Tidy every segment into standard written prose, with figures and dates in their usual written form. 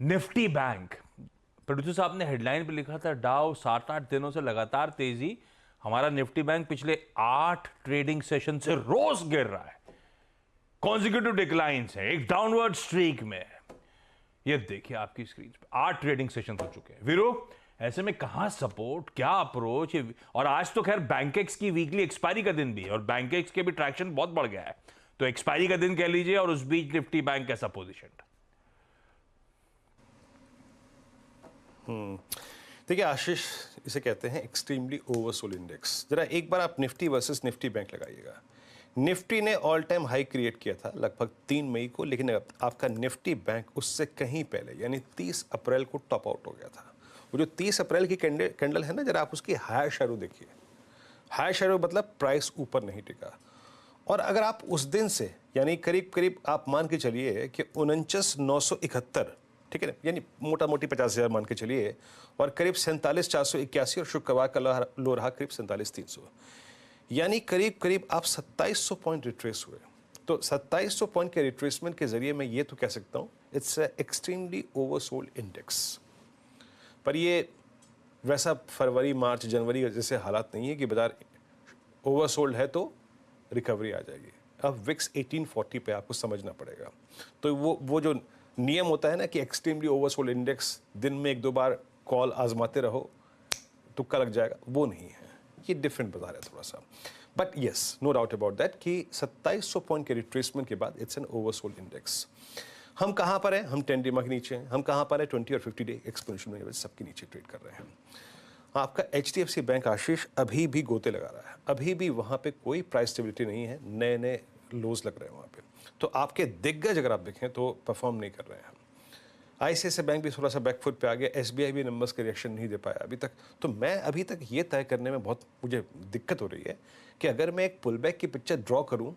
Nifty bank, producer साहब ने headline पे लिखा था डाउ 7-8 दिनों से लगातार तेजी। हमारा निफ्टी बैंक पिछले 8 ट्रेडिंग सेशन से रोज गिर रहा है, कॉन्जिक्यूटिव डिक्लाइंस है, एक डाउनवर्ड स्ट्रीक में। ये देखिए आपकी स्क्रीन पे 8 ट्रेडिंग सेशन हो चुके हैं। वीरो, ऐसे में कहां सपोर्ट, क्या अप्रोच? और आज तो खैर बैंकेक्स की वीकली एक्सपायरी का दिन भी है और बैंकेक्स के भी ट्रैक्शन बहुत बढ़ गया है, तो एक्सपायरी का दिन कह लीजिए और उस बीच निफ्टी बैंक कैसा पोजिशन? देखिए आशीष, इसे कहते हैं एक्सट्रीमली ओवरसोल्ड इंडेक्स। जरा एक बार आप निफ्टी वर्सेस निफ्टी बैंक लगाइएगा। निफ्टी ने ऑल टाइम हाई क्रिएट किया था लगभग 3 मई को, लेकिन आपका निफ्टी बैंक उससे कहीं पहले यानी 30 अप्रैल को टॉप आउट हो गया था। वो जो 30 अप्रैल की कैंडल है ना, जरा आप उसकी हायर शैडो देखिए। हायर शैडो मतलब प्राइस ऊपर नहीं टिका। और अगर आप उस दिन से यानी करीब करीब आप मान के चलिए कि 49,971, ठीक है ना, यानी मोटा मोटी 50,000 मान के चलिए, और करीब 47,481 और शुक्रवार का लो रहा करीब 47,300, यानी करीब करीब आप 2700 पॉइंट रिट्रेस हुए। तो 2700 पॉइंट के रिट्रेसमेंट के जरिए मैं ये तो कह सकता हूँ इट्स एक्सट्रीमली ओवरसोल्ड इंडेक्स। पर ये वैसा फरवरी मार्च जनवरी जैसे हालात नहीं है कि बाजार ओवरसोल्ड है तो रिकवरी आ जाएगी। अब विक्स 1840 पे आपको समझना पड़ेगा। तो वो जो नियम होता है ना कि एक्सट्रीमली ओवरसोल्ड इंडेक्स, दिन में 1-2 बार कॉल आजमाते रहो, तुक्का लग जाएगा, वो नहीं है। ये डिफरेंट बाजार है थोड़ा सा। But yes, no doubt about that कि 2700 पॉइंट के रिट्रेसमेंट के बाद इट्स एन ओवरसोल्ड इंडेक्स। हम कहाँ पर हैं? हम 10 डे के नीचे हैं। हम कहाँ पर हैं? 20 और 50 डे एक्सपोनेंशियल मूविंग एवरेज सबके नीचे ट्रेड कर रहे हैं। आपका HDFC बैंक आशीष अभी भी गोते लगा रहा है, अभी भी वहाँ पे कोई प्राइस स्टेबिलिटी नहीं है, नए नए लोज लग रहे हैं वहाँ पे। तो आपके दिग्गज अगर आप देखें तो परफॉर्म नहीं कर रहे हैं। ICICI बैंक भी थोड़ा सा बैकफुट पे आ गया, SBI भी नंबर्स के रिएक्शन नहीं दे पाया अभी तक। तो मैं अभी तक ये तय करने में बहुत मुझे दिक्कत हो रही है कि अगर मैं एक पुलबैक की पिक्चर ड्रॉ करूँ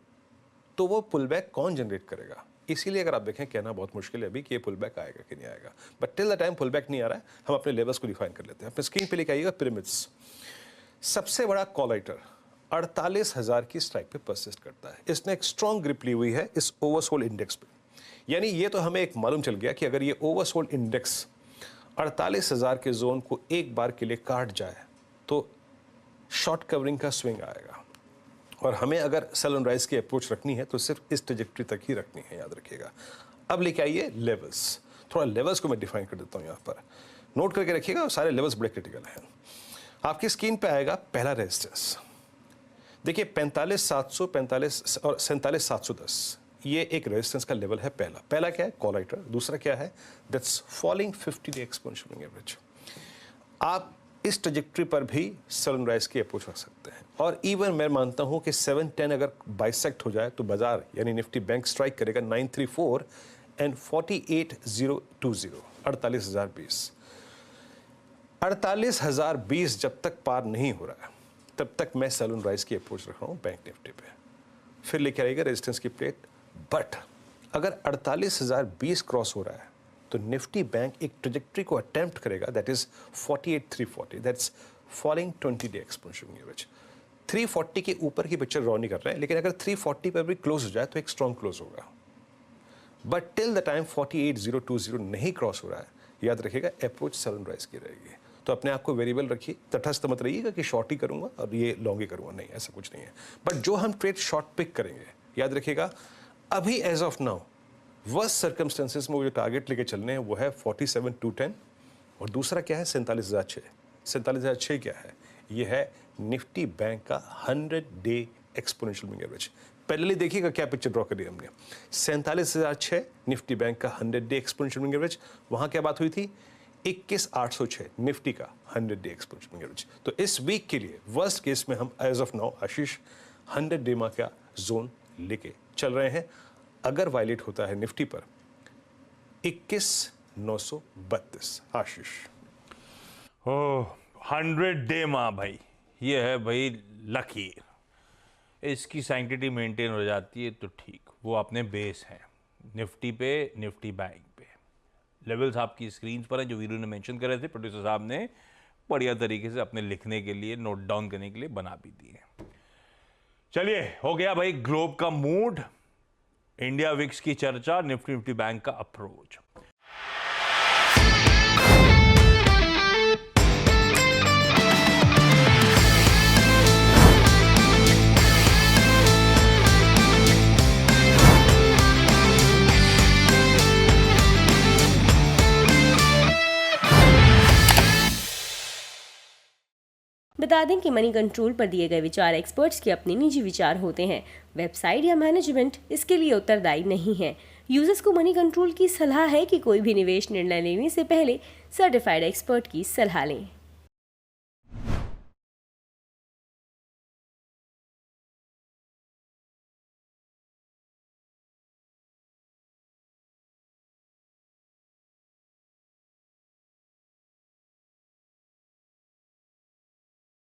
तो वो पुलबैक कौन जनरेट करेगा। इसीलिए अगर आप देखें कहना बहुत मुश्किल है अभी कि ये पुलबैक आएगा कि नहीं आएगा। But till the time pullback नहीं आ रहा है, हम अपने लेवल्स को डिफाइन कर लेते हैं। अपने स्क्रीन पे लेके आइएगा पिरामिड्स। सबसे बड़ा कॉल राइटर 48,000 की स्ट्राइक पे परसिस्ट करता है। इसने एक स्ट्रॉन्ग ग्रिप ली हुई है इस ओवरसोल्ड इंडेक्स पे। यानी ये तो हमें एक मालूम चल गया कि अगर ये ओवरसोल्ड इंडेक्स 48,000 के जोन को एक बार के लिए काट जाए तो शॉर्ट कवरिंग का स्विंग आएगा। और हमें अगर सेल ऑन राइज की अप्रोच रखनी है तो सिर्फ इस ट्रैजेक्टरी तक ही रखनी है, याद रखिएगा। अब लेके आइए लेवल्स। थोड़ा लेवल्स को मैं डिफाइन कर देता हूं, यहाँ पर नोट करके रखिएगा। सारे लेवल्स बड़े क्रिटिकल हैं। आपकी स्क्रीन पे आएगा पहला रेजिस्टेंस, देखिए 45,700, 45 और 47,710, ये एक रेजिस्टेंस का लेवल है। पहला क्या है? Call writer. दूसरा क्या है? That's falling 50 day exponential moving average. आप इस ट्रैजेक्टरी पर भी सेल ऑन राइज की अप्रोच रख सकते हैं। और इवन मैं मानता हूं कि 710 अगर बाइसेक्ट हो जाए तो बाजार यानी निफ्टी बैंक स्ट्राइक करेगा 934 एंड 48,020, 48,020। 48,020 जब तक पार नहीं हो रहा है तब तक मैं सेल ऑन राइज की अप्रोच रख रहा हूं बैंक निफ्टी पे। फिर लेके आएगा रेजिस्टेंस की प्लेट। बट अगर 48,020 क्रॉस हो रहा है तो निफ्टी बैंक एक ट्रैजेक्टरी को अटेम्प्ट करेगा, that is 48,340, that's falling 20 day exponential moving average. 340 के ऊपर की पिक्चर ड्रॉ नहीं कर रहे हैं, लेकिन अगर 340 पर भी क्लोज हो जाए तो एक स्ट्रॉन्ग क्लोज होगा। बट टिल द टाइम 48,020 नहीं क्रॉस हो रहा है, याद रखिएगा अप्रोच सेल ऑन राइज की रहेगी। तो अपने आप को वेरिएबल रखिए, तटस्थ मत रहिएगा कि शॉर्ट ही करूंगा और ये लॉन्ग ही करूंगा, नहीं, ऐसा कुछ नहीं है। बट जो हम ट्रेड शॉर्ट पिक करेंगे, याद रखिएगा अभी as of now worst circumstances में वो जो टारगेट लेके चलने हैं वो है 47,210 और दूसरा क्या है? 47,006। 47,006 क्या है? ये है निफ्टी बैंक का 100 डे एक्सपोनेंशियल मूविंग एवरेज। पहले देखिएगा क्या पिक्चर ड्रॉ करी हमने। 47,006 निफ्टी बैंक का 100 डे एक्सपोनेंशियल मूविंग एवरेज। वहां क्या बात हुई थी? 21,806 निफ्टी का 100 डे एक्सपोनेंशियल मूविंग एवरेज। तो इस वीक के लिए वर्स्ट केस में हम as of now Ashish 100 day मा का जोन लेके चल रहे हैं। अगर वायलेट होता है निफ्टी पर 21,932 आशीष। ओह, 100 डे माँ भाई, ये है भाई लकीर। इसकी सैंक्टिटी मेंटेन हो जाती है तो ठीक, वो अपने बेस है निफ्टी पे, निफ्टी बैंक पे। लेवल्स आपकी स्क्रीन पर हैं जो वीरू ने मेंशन करे थे, प्रोड्यूसर साहब ने बढ़िया तरीके से अपने लिखने के लिए, नोट डाउन करने के लिए बना भी दिए। चलिए, हो गया भाई ग्लोब का मूड, इंडिया विक्स की चर्चा, निफ्टी बैंक का अप्रोच। बता दें कि मनी कंट्रोल पर दिए गए विचार एक्सपर्ट्स के अपने निजी विचार होते हैं। वेबसाइट या मैनेजमेंट इसके लिए उत्तरदायी नहीं है। यूजर्स को मनी कंट्रोल की सलाह है कि कोई भी निवेश निर्णय लेने से पहले सर्टिफाइड एक्सपर्ट की सलाह लें।